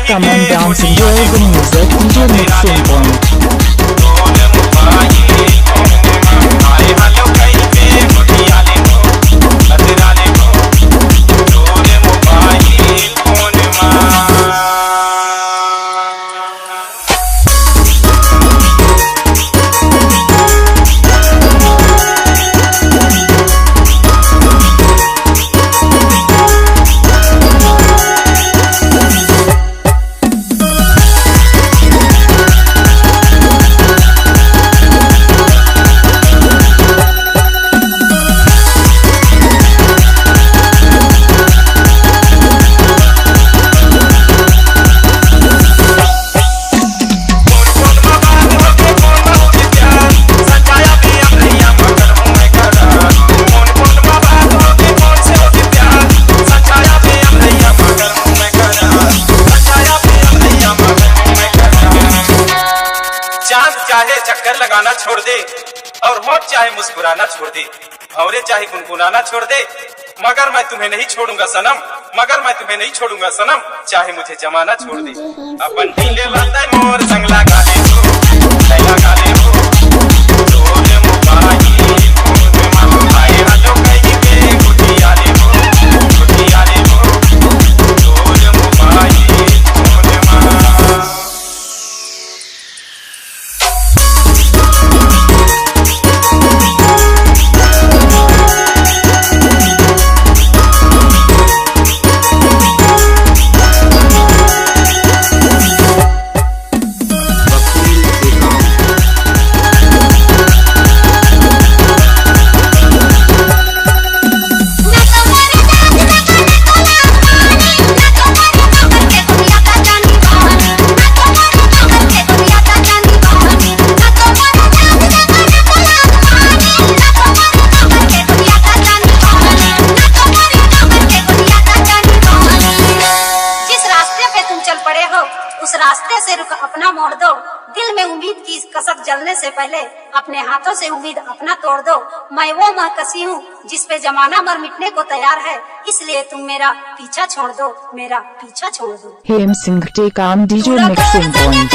come and dance, enjoy the music, DJ mixing point. चक्कर लगाना छोड़ दे और होठ चाहे मुस्कुराना छोड़ दे, भंवरे चाहे गुनगुनाना छोड़ दे, मगर मैं तुम्हें नहीं छोड़ूंगा सनम, मगर मैं तुम्हें नहीं छोड़ूंगा सनम, चाहे मुझे जमाना छोड़ दे। अपन ढीले लाते मोर संग लगा ले तू, लगा ले तू, तोरे मोबाइल फोन में भाई हालो कहीं पे गुटिया ले तू, गुटिया ले तू, तोरे मोबाइल फोन में। उस रास्ते से रुक अपना मोड़ दो, दिल में उम्मीद की कसक जलने से पहले अपने हाथों से उम्मीद अपना तोड़ दो। मैं वो महकसी हूँ जिस पे जमाना मर मिटने को तैयार है, इसलिए तुम मेरा पीछा छोड़ दो, मेरा पीछा छोड़ दो। Him Singh take on DJ mixing point.